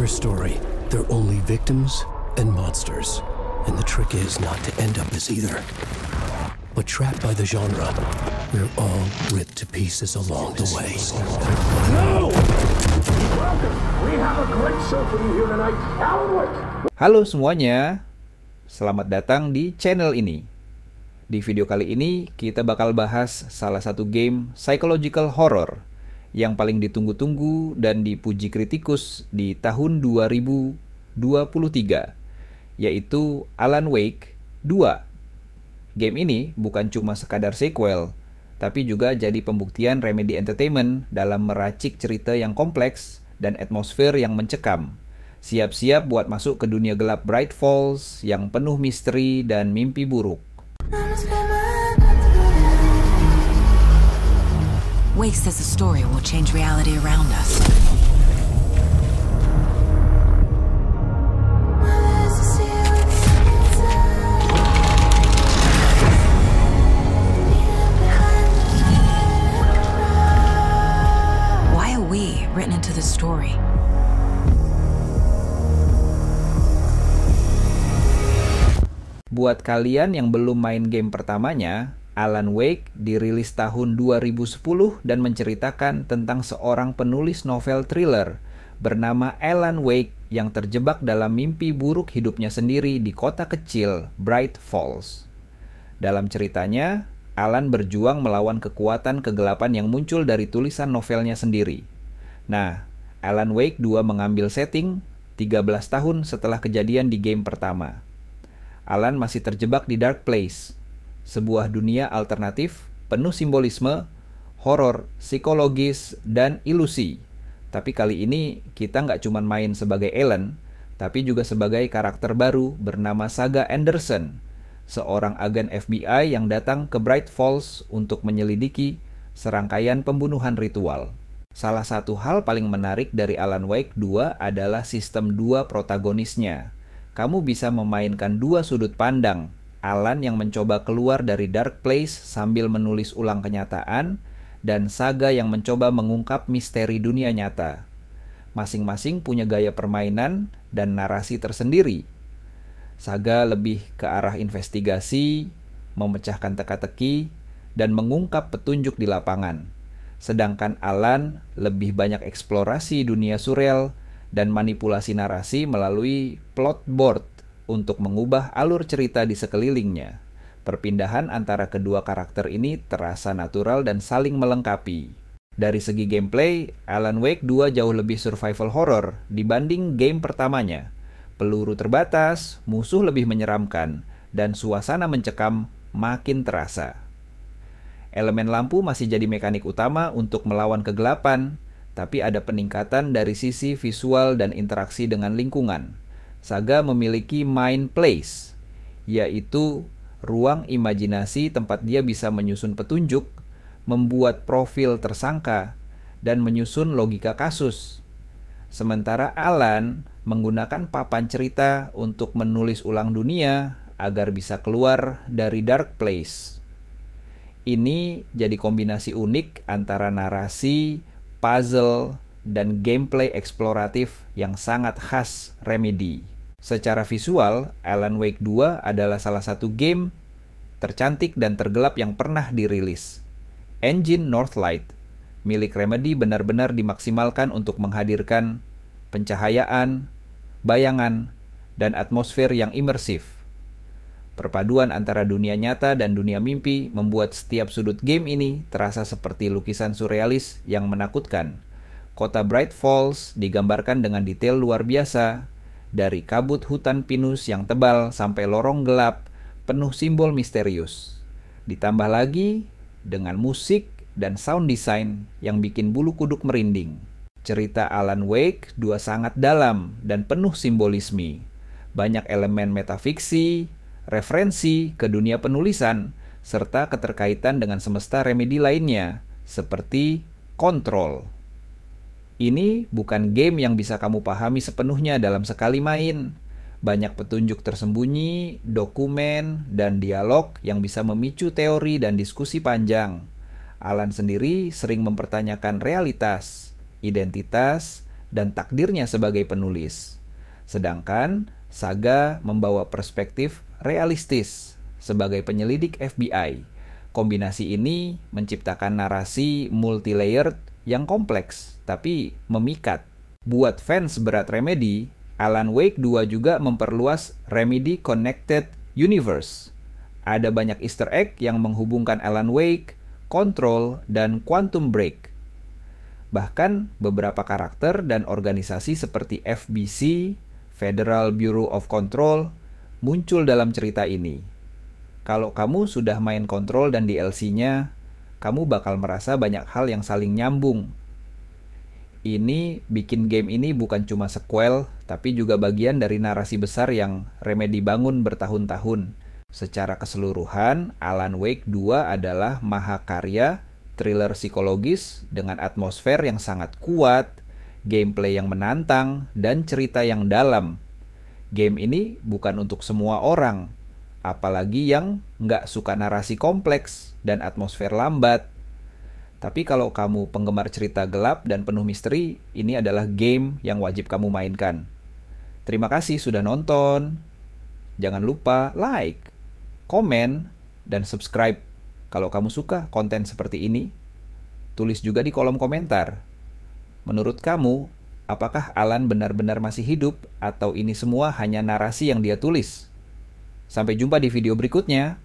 their story. They're only victims and monsters. And the trick is not to end up as either. But trapped by the genre, we're all ripped to pieces along the way. No! Welcome! We have a great show for you here tonight. Alan Wake! Halo semuanya, selamat datang di channel ini. Di video kali ini kita bakal bahas salah satu game psychological horror yang paling ditunggu-tunggu dan dipuji kritikus di tahun 2023, yaitu Alan Wake 2. Game ini bukan cuma sekadar sequel, tapi juga jadi pembuktian Remedy Entertainment dalam meracik cerita yang kompleks dan atmosfer yang mencekam. Siap-siap buat masuk ke dunia gelap Bright Falls yang penuh misteri dan mimpi buruk. Wake says the story will change reality around us. Why are we written into the story? Buat kalian yang belum main game pertamanya, Alan Wake dirilis tahun 2010 dan menceritakan tentang seorang penulis novel thriller bernama Alan Wake yang terjebak dalam mimpi buruk hidupnya sendiri di kota kecil Bright Falls. Dalam ceritanya, Alan berjuang melawan kekuatan kegelapan yang muncul dari tulisan novelnya sendiri. Nah, Alan Wake 2 mengambil setting 13 tahun setelah kejadian di game pertama. Alan masih terjebak di Dark Place, sebuah dunia alternatif penuh simbolisme, horor, psikologis, dan ilusi. Tapi kali ini kita nggak cuma main sebagai Alan, tapi juga sebagai karakter baru bernama Saga Anderson, seorang agen FBI yang datang ke Bright Falls untuk menyelidiki serangkaian pembunuhan ritual. Salah satu hal paling menarik dari Alan Wake 2 adalah sistem dua protagonisnya. Kamu bisa memainkan dua sudut pandang, Alan yang mencoba keluar dari Dark Place sambil menulis ulang kenyataan, dan Saga yang mencoba mengungkap misteri dunia nyata. Masing-masing punya gaya permainan dan narasi tersendiri. Saga lebih ke arah investigasi, memecahkan teka-teki, dan mengungkap petunjuk di lapangan. Sedangkan Alan lebih banyak eksplorasi dunia surreal dan manipulasi narasi melalui plot board untuk mengubah alur cerita di sekelilingnya. Perpindahan antara kedua karakter ini terasa natural dan saling melengkapi. Dari segi gameplay, Alan Wake 2 jauh lebih survival horror dibanding game pertamanya. Peluru terbatas, musuh lebih menyeramkan, dan suasana mencekam makin terasa. Elemen lampu masih jadi mekanik utama untuk melawan kegelapan, tapi ada peningkatan dari sisi visual dan interaksi dengan lingkungan. Saga memiliki mind place, yaitu ruang imajinasi tempat dia bisa menyusun petunjuk, membuat profil tersangka, dan menyusun logika kasus. Sementara Alan menggunakan papan cerita untuk menulis ulang dunia agar bisa keluar dari Dark Place. Ini jadi kombinasi unik antara narasi, puzzle, dan gameplay eksploratif yang sangat khas Remedy. Secara visual, Alan Wake 2 adalah salah satu game tercantik dan tergelap yang pernah dirilis. Engine Northlight milik Remedy benar-benar dimaksimalkan untuk menghadirkan pencahayaan, bayangan, dan atmosfer yang imersif. Perpaduan antara dunia nyata dan dunia mimpi membuat setiap sudut game ini terasa seperti lukisan surrealis yang menakutkan. Kota Bright Falls digambarkan dengan detail luar biasa, dari kabut hutan pinus yang tebal sampai lorong gelap penuh simbol misterius. Ditambah lagi dengan musik dan sound design yang bikin bulu kuduk merinding. Cerita Alan Wake 2 sangat dalam dan penuh simbolisme. Banyak elemen metafiksi, referensi ke dunia penulisan, serta keterkaitan dengan semesta Remedy lainnya, seperti Control. Ini bukan game yang bisa kamu pahami sepenuhnya dalam sekali main. Banyak petunjuk tersembunyi, dokumen, dan dialog yang bisa memicu teori dan diskusi panjang. Alan sendiri sering mempertanyakan realitas, identitas, dan takdirnya sebagai penulis. Sedangkan Saga membawa perspektif realistis sebagai penyelidik FBI. Kombinasi ini menciptakan narasi multi-layered yang kompleks tapi memikat. Buat fans berat Remedy, Alan Wake 2 juga memperluas Remedy Connected Universe. Ada banyak easter egg yang menghubungkan Alan Wake, Control, dan Quantum Break. Bahkan beberapa karakter dan organisasi seperti FBC, Federal Bureau of Control, muncul dalam cerita ini. Kalau kamu sudah main Control dan DLC-nya, kamu bakal merasa banyak hal yang saling nyambung. Ini bikin game ini bukan cuma sequel, tapi juga bagian dari narasi besar yang Remedy bangun bertahun-tahun. Secara keseluruhan, Alan Wake 2 adalah mahakarya thriller psikologis dengan atmosfer yang sangat kuat, gameplay yang menantang, dan cerita yang dalam. Game ini bukan untuk semua orang, apalagi yang nggak suka narasi kompleks dan atmosfer lambat. Tapi kalau kamu penggemar cerita gelap dan penuh misteri, ini adalah game yang wajib kamu mainkan. Terima kasih sudah nonton. Jangan lupa like, komen, dan subscribe kalau kamu suka konten seperti ini. Tulis juga di kolom komentar. Menurut kamu, apakah Alan benar-benar masih hidup atau ini semua hanya narasi yang dia tulis? Sampai jumpa di video berikutnya.